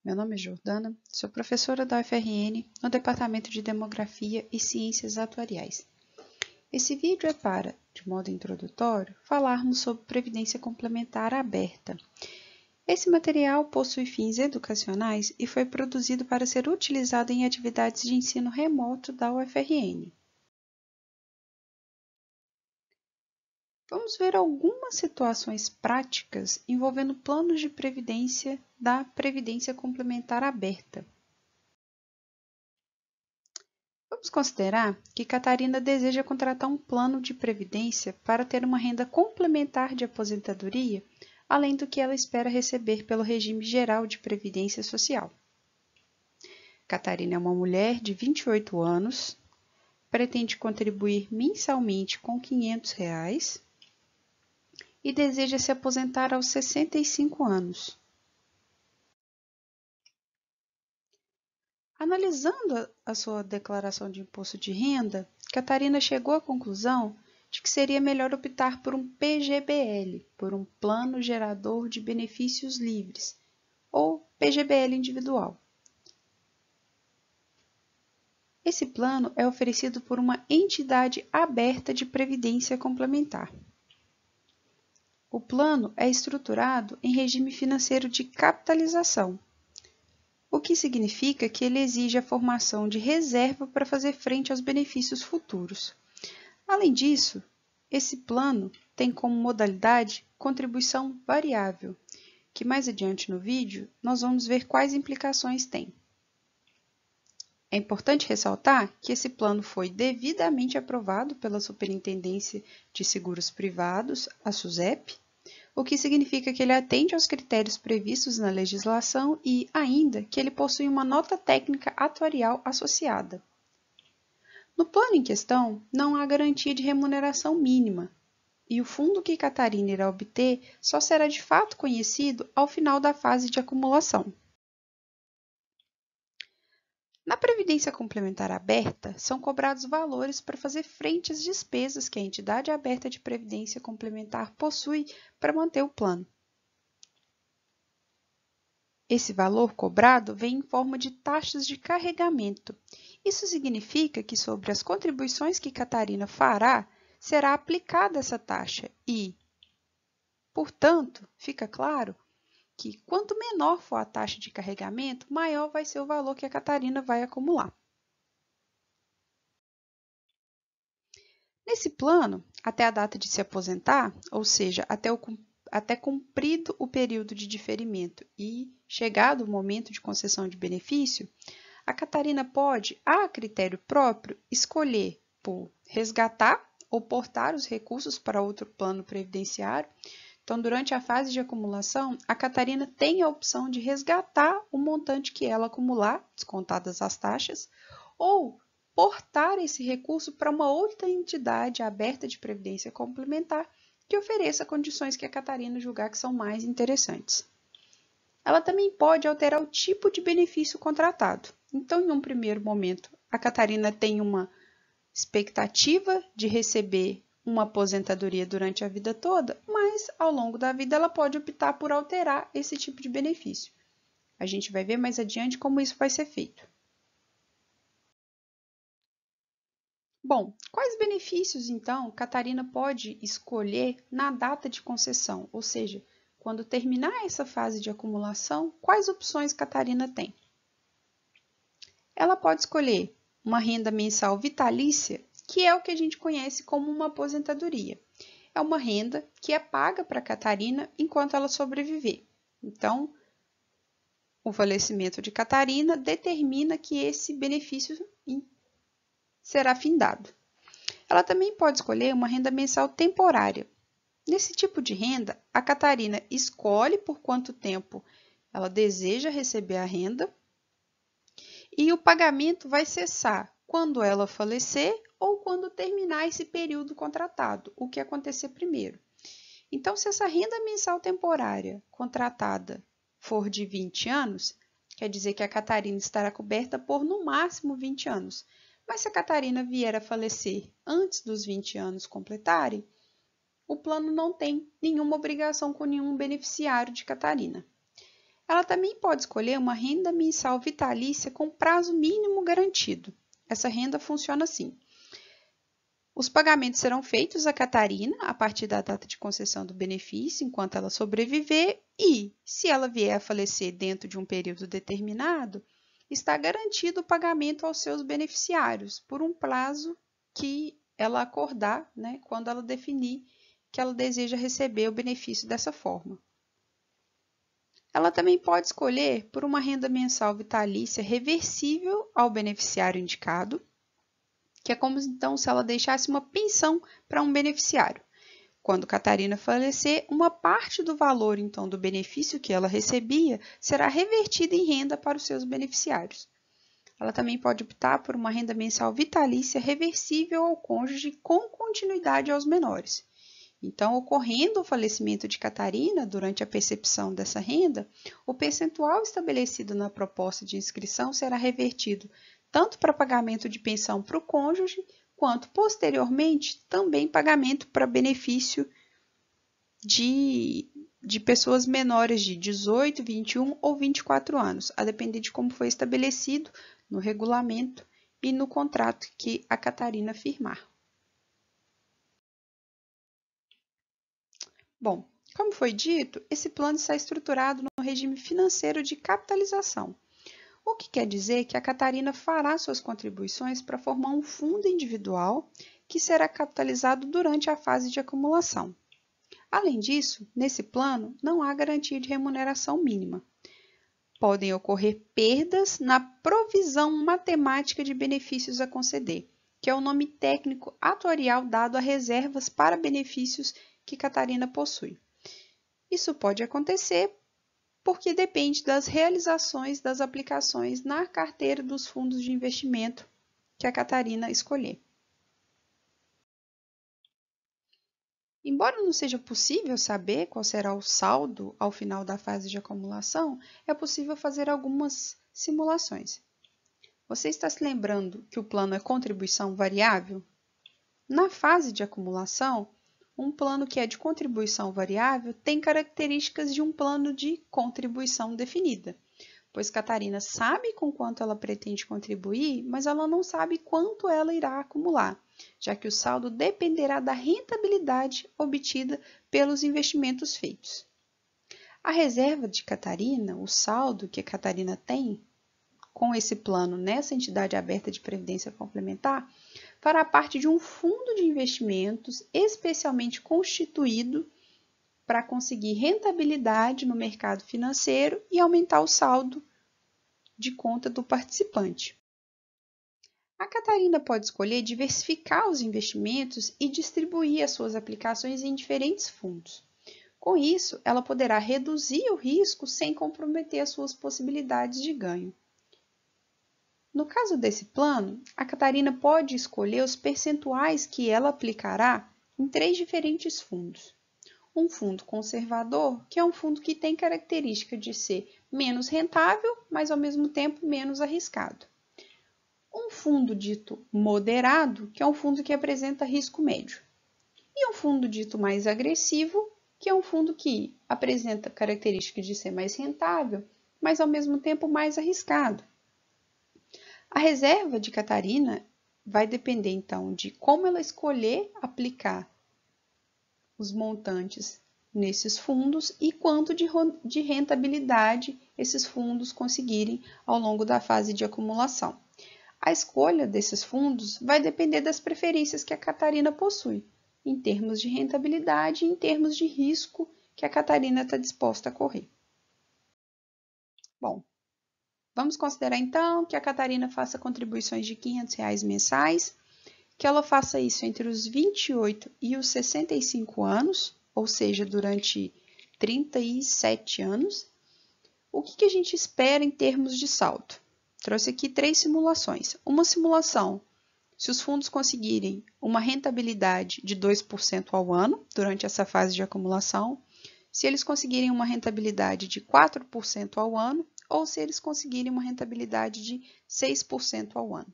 Meu nome é Jordana, sou professora da UFRN no Departamento de Demografia e Ciências Atuariais. Esse vídeo é para, de modo introdutório, falarmos sobre Previdência Complementar Aberta. Esse material possui fins educacionais e foi produzido para ser utilizado em atividades de ensino remoto da UFRN. Vamos ver algumas situações práticas envolvendo planos de previdência da Previdência Complementar Aberta. Vamos considerar que Catarina deseja contratar um plano de previdência para ter uma renda complementar de aposentadoria, além do que ela espera receber pelo regime geral de previdência social. Catarina é uma mulher de 28 anos, pretende contribuir mensalmente com R$ 500 e deseja se aposentar aos 65 anos. Analisando a sua declaração de imposto de renda, Catarina chegou à conclusão de que seria melhor optar por um PGBL, por um Plano Gerador de Benefícios Livres, ou PGBL individual. Esse plano é oferecido por uma entidade aberta de previdência complementar. O plano é estruturado em regime financeiro de capitalização, o que significa que ele exige a formação de reserva para fazer frente aos benefícios futuros. Além disso, esse plano tem como modalidade contribuição variável, que mais adiante no vídeo nós vamos ver quais implicações tem. É importante ressaltar que esse plano foi devidamente aprovado pela Superintendência de Seguros Privados, a SUSEP, o que significa que ele atende aos critérios previstos na legislação e, ainda, que ele possui uma nota técnica atuarial associada. No plano em questão, não há garantia de remuneração mínima, e o fundo que Catarina irá obter só será de fato conhecido ao final da fase de acumulação. Na Previdência Complementar Aberta, são cobrados valores para fazer frente às despesas que a entidade aberta de previdência complementar possui para manter o plano. Esse valor cobrado vem em forma de taxas de carregamento. Isso significa que sobre as contribuições que Catarina fará, será aplicada essa taxa e, portanto, fica claro que quanto menor for a taxa de carregamento, maior vai ser o valor que a Catarina vai acumular. Nesse plano, até a data de se aposentar, ou seja, até cumprido o período de diferimento e chegado o momento de concessão de benefício, a Catarina pode, a critério próprio, escolher por resgatar ou portar os recursos para outro plano previdenciário. Então, durante a fase de acumulação, a Catarina tem a opção de resgatar o montante que ela acumular, descontadas as taxas, ou portar esse recurso para uma outra entidade aberta de previdência complementar que ofereça condições que a Catarina julgar que são mais interessantes. Ela também pode alterar o tipo de benefício contratado. Então, em um primeiro momento, a Catarina tem uma expectativa de receber uma aposentadoria durante a vida toda, mas ao longo da vida ela pode optar por alterar esse tipo de benefício. A gente vai ver mais adiante como isso vai ser feito. Bom, quais benefícios, então, Catarina pode escolher na data de concessão? Ou seja, quando terminar essa fase de acumulação, quais opções Catarina tem? Ela pode escolher uma renda mensal vitalícia, que é o que a gente conhece como uma aposentadoria. É uma renda que é paga para Catarina enquanto ela sobreviver. Então, o falecimento de Catarina determina que esse benefício será findado. Ela também pode escolher uma renda mensal temporária. Nesse tipo de renda, a Catarina escolhe por quanto tempo ela deseja receber a renda e o pagamento vai cessar quando ela falecer ou quando terminar esse período contratado, o que acontecer primeiro. Então, se essa renda mensal temporária contratada for de 20 anos, quer dizer que a Catarina estará coberta por no máximo 20 anos. Mas se a Catarina vier a falecer antes dos 20 anos completarem, o plano não tem nenhuma obrigação com nenhum beneficiário de Catarina. Ela também pode escolher uma renda mensal vitalícia com prazo mínimo garantido. Essa renda funciona assim. Os pagamentos serão feitos a Catarina a partir da data de concessão do benefício, enquanto ela sobreviver, e, se ela vier a falecer dentro de um período determinado, está garantido o pagamento aos seus beneficiários por um prazo que ela acordar, né, quando ela definir que ela deseja receber o benefício dessa forma. Ela também pode escolher por uma renda mensal vitalícia reversível ao beneficiário indicado, que é como então se ela deixasse uma pensão para um beneficiário. Quando Catarina falecer, uma parte do valor então do benefício que ela recebia será revertida em renda para os seus beneficiários. Ela também pode optar por uma renda mensal vitalícia reversível ao cônjuge com continuidade aos menores. Então, ocorrendo o falecimento de Catarina durante a percepção dessa renda, o percentual estabelecido na proposta de inscrição será revertido tanto para pagamento de pensão para o cônjuge, quanto, posteriormente, também pagamento para benefício de pessoas menores de 18, 21 ou 24 anos, a depender de como foi estabelecido no regulamento e no contrato que a Catarina firmar. Bom, como foi dito, esse plano está estruturado no regime financeiro de capitalização, o que quer dizer que a Catarina fará suas contribuições para formar um fundo individual que será capitalizado durante a fase de acumulação. Além disso, nesse plano não há garantia de remuneração mínima. Podem ocorrer perdas na provisão matemática de benefícios a conceder, que é o nome técnico atuarial dado a reservas para benefícios que Catarina possui. Isso pode acontecer porque depende das realizações das aplicações na carteira dos fundos de investimento que a Catarina escolher. Embora não seja possível saber qual será o saldo ao final da fase de acumulação, é possível fazer algumas simulações. Você está se lembrando que o plano é contribuição variável? Na fase de acumulação, um plano que é de contribuição variável tem características de um plano de contribuição definida, pois Catarina sabe com quanto ela pretende contribuir, mas ela não sabe quanto ela irá acumular, já que o saldo dependerá da rentabilidade obtida pelos investimentos feitos. A reserva de Catarina, o saldo que a Catarina tem com esse plano nessa entidade aberta de previdência complementar, fará parte de um fundo de investimentos especialmente constituído para conseguir rentabilidade no mercado financeiro e aumentar o saldo de conta do participante. A Catarina pode escolher diversificar os investimentos e distribuir as suas aplicações em diferentes fundos. Com isso, ela poderá reduzir o risco sem comprometer as suas possibilidades de ganho. No caso desse plano, a Catarina pode escolher os percentuais que ela aplicará em 3 diferentes fundos. Um fundo conservador, que é um fundo que tem característica de ser menos rentável, mas ao mesmo tempo menos arriscado. Um fundo dito moderado, que é um fundo que apresenta risco médio. E um fundo dito mais agressivo, que é um fundo que apresenta característica de ser mais rentável, mas ao mesmo tempo mais arriscado. A reserva de Catarina vai depender, então, de como ela escolher aplicar os montantes nesses fundos e quanto de rentabilidade esses fundos conseguirem ao longo da fase de acumulação. A escolha desses fundos vai depender das preferências que a Catarina possui, em termos de rentabilidade e em termos de risco que a Catarina está disposta a correr. Bom, vamos considerar então que a Catarina faça contribuições de R$500 mensais, que ela faça isso entre os 28 e os 65 anos, ou seja, durante 37 anos. O que a gente espera em termos de saldo? Trouxe aqui 3 simulações. Uma simulação, se os fundos conseguirem uma rentabilidade de 2% ao ano durante essa fase de acumulação, se eles conseguirem uma rentabilidade de 4% ao ano, ou se eles conseguirem uma rentabilidade de 6% ao ano.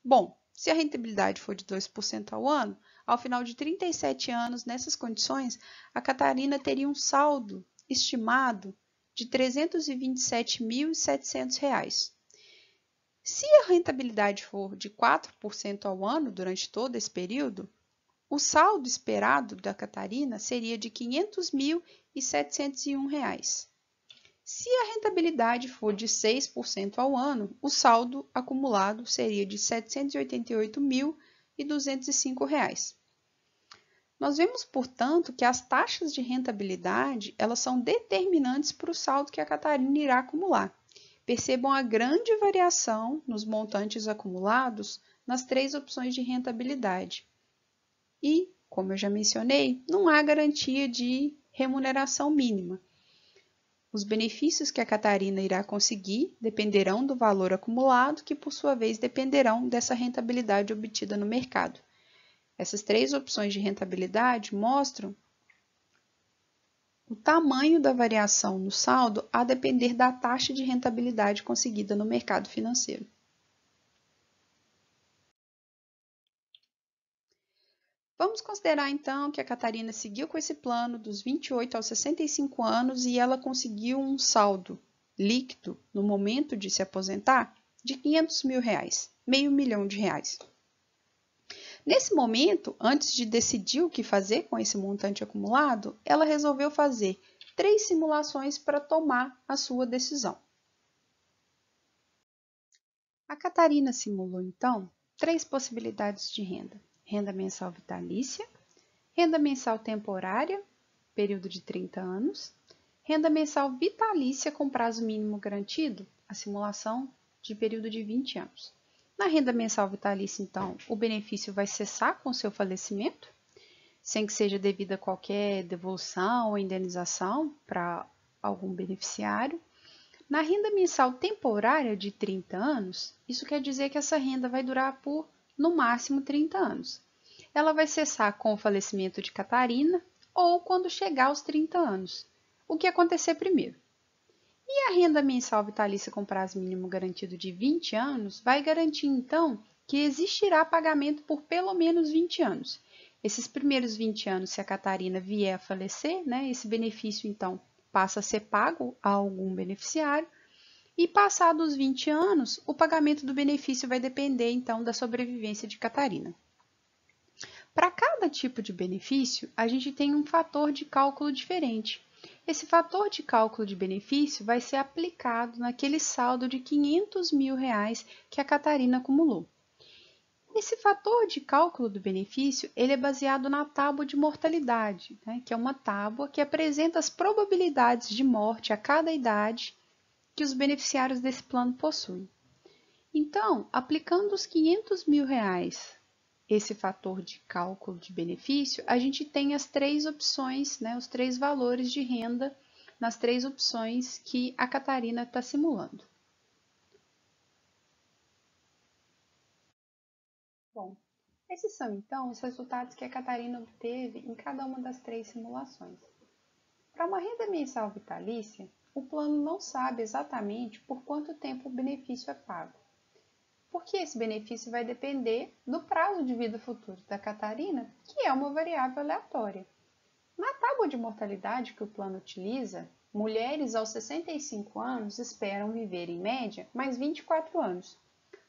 Bom, se a rentabilidade for de 2% ao ano, ao final de 37 anos, nessas condições, a Catarina teria um saldo estimado de R$ 327.700. Se a rentabilidade for de 4% ao ano durante todo esse período, o saldo esperado da Catarina seria de R$ 500.701. Se a rentabilidade for de 6% ao ano, o saldo acumulado seria de R$ 788.205. Nós vemos, portanto, que as taxas de rentabilidade elas são determinantes para o saldo que a Catarina irá acumular. Percebam a grande variação nos montantes acumulados nas três opções de rentabilidade. E, como eu já mencionei, não há garantia de remuneração mínima. Os benefícios que a Catarina irá conseguir dependerão do valor acumulado, que por sua vez dependerão dessa rentabilidade obtida no mercado. Essas três opções de rentabilidade mostram o tamanho da variação no saldo a depender da taxa de rentabilidade conseguida no mercado financeiro. Vamos considerar então que a Catarina seguiu com esse plano dos 28 aos 65 anos e ela conseguiu um saldo líquido no momento de se aposentar de R$ 500.000, meio milhão de reais. Nesse momento, antes de decidir o que fazer com esse montante acumulado, ela resolveu fazer 3 simulações para tomar a sua decisão. A Catarina simulou, então, 3 possibilidades de renda: renda mensal vitalícia, renda mensal temporária, período de 30 anos, renda mensal vitalícia com prazo mínimo garantido, a simulação de período de 20 anos. Na renda mensal vitalícia, então, o benefício vai cessar com seu falecimento, sem que seja devida qualquer devolução ou indenização para algum beneficiário. Na renda mensal temporária de 30 anos, isso quer dizer que essa renda vai durar por, no máximo, 30 anos. Ela vai cessar com o falecimento de Catarina ou quando chegar aos 30 anos, o que acontecer primeiro. E a renda mensal vitalícia com prazo mínimo garantido de 20 anos vai garantir, então, que existirá pagamento por pelo menos 20 anos. Esses primeiros 20 anos, se a Catarina vier a falecer, esse benefício, então, passa a ser pago a algum beneficiário. E passados 20 anos, o pagamento do benefício vai depender, então, da sobrevivência de Catarina. Para cada tipo de benefício, a gente tem um fator de cálculo diferente. Esse fator de cálculo de benefício vai ser aplicado naquele saldo de R$ 500.000 que a Catarina acumulou. Esse fator de cálculo do benefício ele é baseado na tábua de mortalidade, que é uma tábua que apresenta as probabilidades de morte a cada idade que os beneficiários desse plano possuem. Então, aplicando os R$ 500.000, esse fator de cálculo de benefício, a gente tem as 3 opções, os 3 valores de renda nas 3 opções que a Catarina está simulando. Bom, esses são então os resultados que a Catarina obteve em cada uma das 3 simulações. Para uma renda mensal vitalícia, o plano não sabe exatamente por quanto tempo o benefício é pago, porque esse benefício vai depender do prazo de vida futuro da Catarina, que é uma variável aleatória. Na tábua de mortalidade que o plano utiliza, mulheres aos 65 anos esperam viver, em média, mais 24 anos.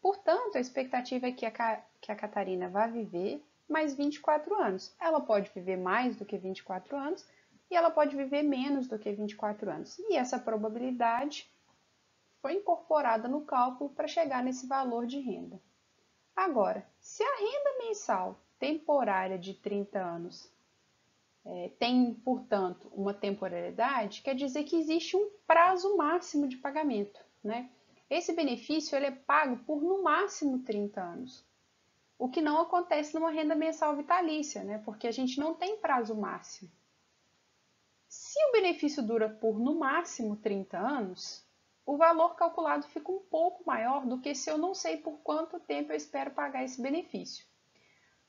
Portanto, a expectativa é que a Catarina vá viver mais 24 anos. Ela pode viver mais do que 24 anos e ela pode viver menos do que 24 anos. E essa probabilidade foi incorporada no cálculo para chegar nesse valor de renda. Agora, se a renda mensal temporária de 30 anos tem, portanto, uma temporalidade, quer dizer que existe um prazo máximo de pagamento, Esse benefício ele é pago por, no máximo, 30 anos, o que não acontece numa renda mensal vitalícia, porque a gente não tem prazo máximo. Se o benefício dura por, no máximo, 30 anos, o valor calculado fica um pouco maior do que se eu não sei por quanto tempo eu espero pagar esse benefício.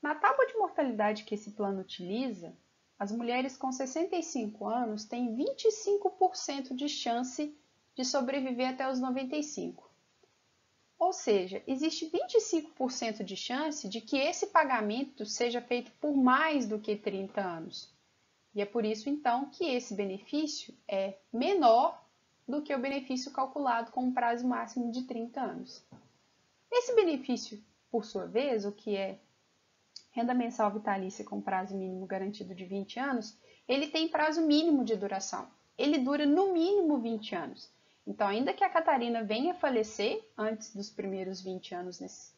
Na tábua de mortalidade que esse plano utiliza, as mulheres com 65 anos têm 25% de chance de sobreviver até os 95. Ou seja, existe 25% de chance de que esse pagamento seja feito por mais do que 30 anos. E é por isso, então, que esse benefício é menor do que o benefício calculado com um prazo máximo de 30 anos. Esse benefício, por sua vez, o que é renda mensal vitalícia com prazo mínimo garantido de 20 anos, ele tem prazo mínimo de duração. Ele dura no mínimo 20 anos. Então, ainda que a Catarina venha a falecer antes dos primeiros 20 anos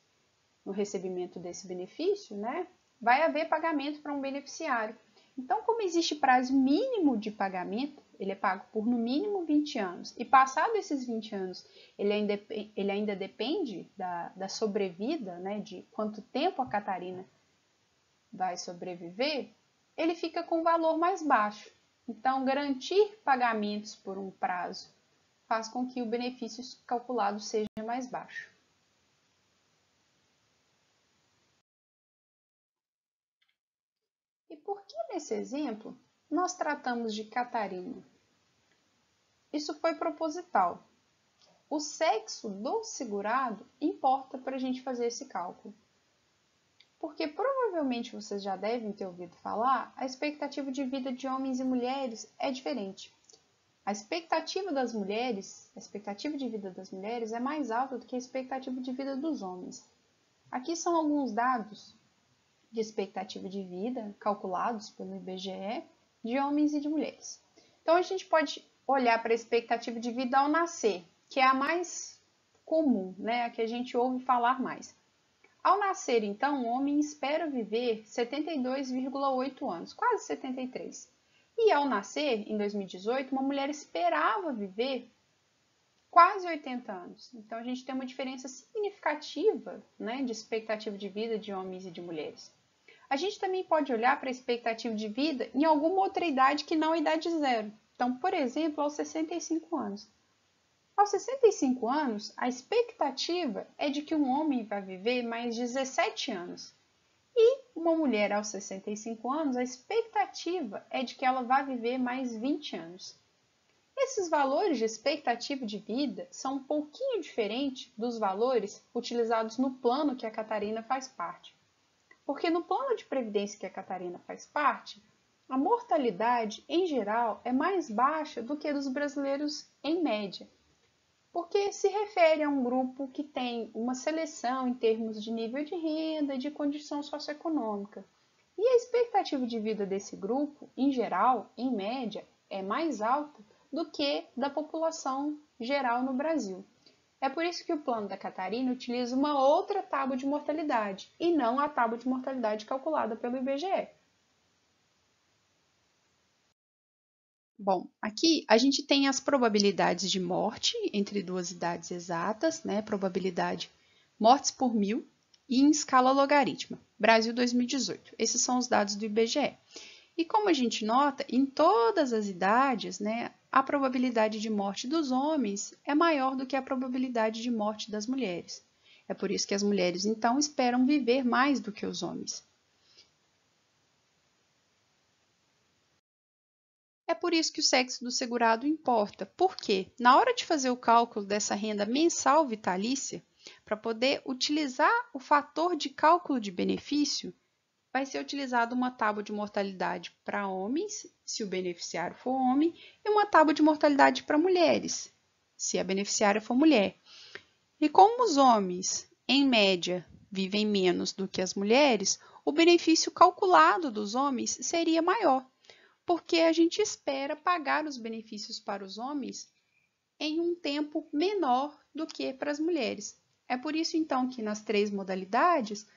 no recebimento desse benefício, né, vai haver pagamento para um beneficiário. Então, como existe prazo mínimo de pagamento, ele é pago por no mínimo 20 anos, e passado esses 20 anos, ele ainda depende da sobrevida, né, de quanto tempo a Catarina vai sobreviver, ele fica com um valor mais baixo. Então, garantir pagamentos por um prazo faz com que o benefício calculado seja mais baixo. E por que nesse exemplo nós tratamos de Catarina? Isso foi proposital. O sexo do segurado importa para a gente fazer esse cálculo. Porque provavelmente vocês já devem ter ouvido falar, a expectativa de vida de homens e mulheres é diferente. A expectativa de vida das mulheres é mais alta do que a expectativa de vida dos homens. Aqui são alguns dados de expectativa de vida calculados pelo IBGE de homens e de mulheres. Então a gente pode olhar para a expectativa de vida ao nascer, que é a mais comum, né, a que a gente ouve falar mais. Ao nascer, então, o homem espera viver 72,8 anos, quase 73. E ao nascer, em 2018, uma mulher esperava viver quase 80 anos. Então, a gente tem uma diferença significativa, né, de expectativa de vida de homens e de mulheres. A gente também pode olhar para a expectativa de vida em alguma outra idade que não a idade zero. Então, por exemplo, aos 65 anos. Aos 65 anos, a expectativa é de que um homem vai viver mais 17 anos. E uma mulher aos 65 anos, a expectativa é de que ela vai viver mais 20 anos. Esses valores de expectativa de vida são um pouquinho diferentes dos valores utilizados no plano que a Catarina faz parte. Porque no plano de previdência que a Catarina faz parte, a mortalidade, em geral, é mais baixa do que a dos brasileiros em média. Porque se refere a um grupo que tem uma seleção em termos de nível de renda e de condição socioeconômica. E a expectativa de vida desse grupo, em geral, em média, é mais alta do que da população geral no Brasil. É por isso que o plano da Catarina utiliza uma outra tábua de mortalidade e não a tábua de mortalidade calculada pelo IBGE. Bom, aqui a gente tem as probabilidades de morte entre duas idades exatas, né? Probabilidade mortes por 1000 e em escala logarítmica. Brasil 2018. Esses são os dados do IBGE. E como a gente nota, em todas as idades, né, a probabilidade de morte dos homens é maior do que a probabilidade de morte das mulheres. É por isso que as mulheres, então, esperam viver mais do que os homens. É por isso que o sexo do segurado importa. Por quê? Na hora de fazer o cálculo dessa renda mensal vitalícia, para poder utilizar o fator de cálculo de benefício, vai ser utilizada uma tábua de mortalidade para homens, se o beneficiário for homem, e uma tábua de mortalidade para mulheres, se a beneficiária for mulher. E como os homens, em média, vivem menos do que as mulheres, o benefício calculado dos homens seria maior, porque a gente espera pagar os benefícios para os homens em um tempo menor do que para as mulheres. É por isso, então, que nas três modalidades,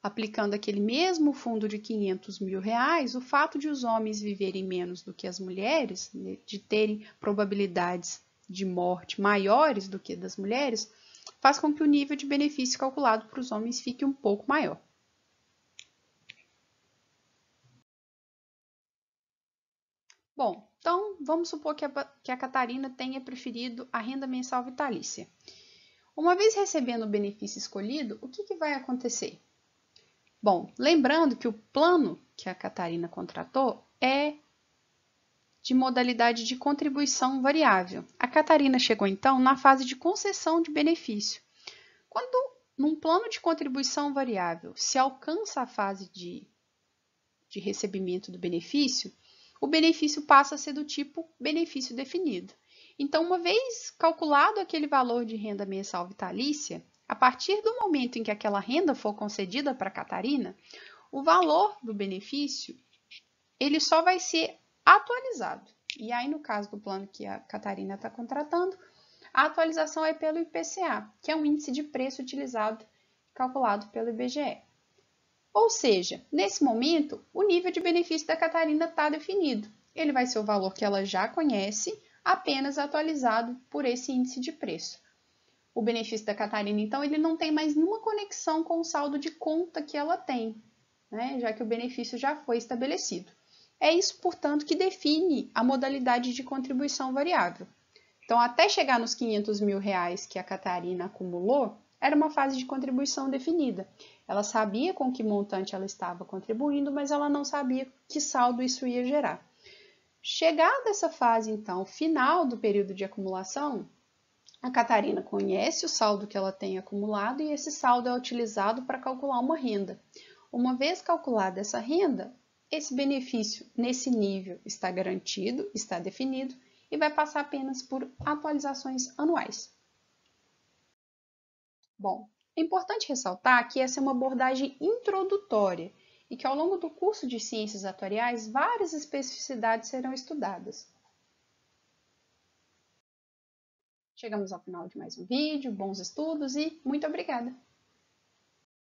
aplicando aquele mesmo fundo de 500 mil reais, o fato de os homens viverem menos do que as mulheres, de terem probabilidades de morte maiores do que das mulheres, faz com que o nível de benefício calculado para os homens fique um pouco maior. Bom, então vamos supor que a Catarina tenha preferido a renda mensal vitalícia. Uma vez recebendo o benefício escolhido, o que vai acontecer? Bom, lembrando que o plano que a Catarina contratou é de modalidade de contribuição variável. A Catarina chegou então na fase de concessão de benefício. Quando num plano de contribuição variável se alcança a fase de recebimento do benefício, o benefício passa a ser do tipo benefício definido. Então, uma vez calculado aquele valor de renda mensal vitalícia, a partir do momento em que aquela renda for concedida para a Catarina, o valor do benefício ele só vai ser atualizado. E aí, no caso do plano que a Catarina está contratando, a atualização é pelo IPCA, que é um índice de preço utilizado, calculado pelo IBGE. Ou seja, nesse momento, o nível de benefício da Catarina está definido. Ele vai ser o valor que ela já conhece, apenas atualizado por esse índice de preço. O benefício da Catarina, então, ele não tem mais nenhuma conexão com o saldo de conta que ela tem, né? Já que o benefício já foi estabelecido. É isso, portanto, que define a modalidade de contribuição variável. Então, até chegar nos R$500 mil que a Catarina acumulou, era uma fase de contribuição definida. Ela sabia com que montante ela estava contribuindo, mas ela não sabia que saldo isso ia gerar. Chegada essa fase, então, final do período de acumulação, a Catarina conhece o saldo que ela tem acumulado e esse saldo é utilizado para calcular uma renda. Uma vez calculada essa renda, esse benefício nesse nível está garantido, está definido e vai passar apenas por atualizações anuais. Bom, é importante ressaltar que essa é uma abordagem introdutória e que ao longo do curso de Ciências Atuariais várias especificidades serão estudadas. Chegamos ao final de mais um vídeo, bons estudos e muito obrigada!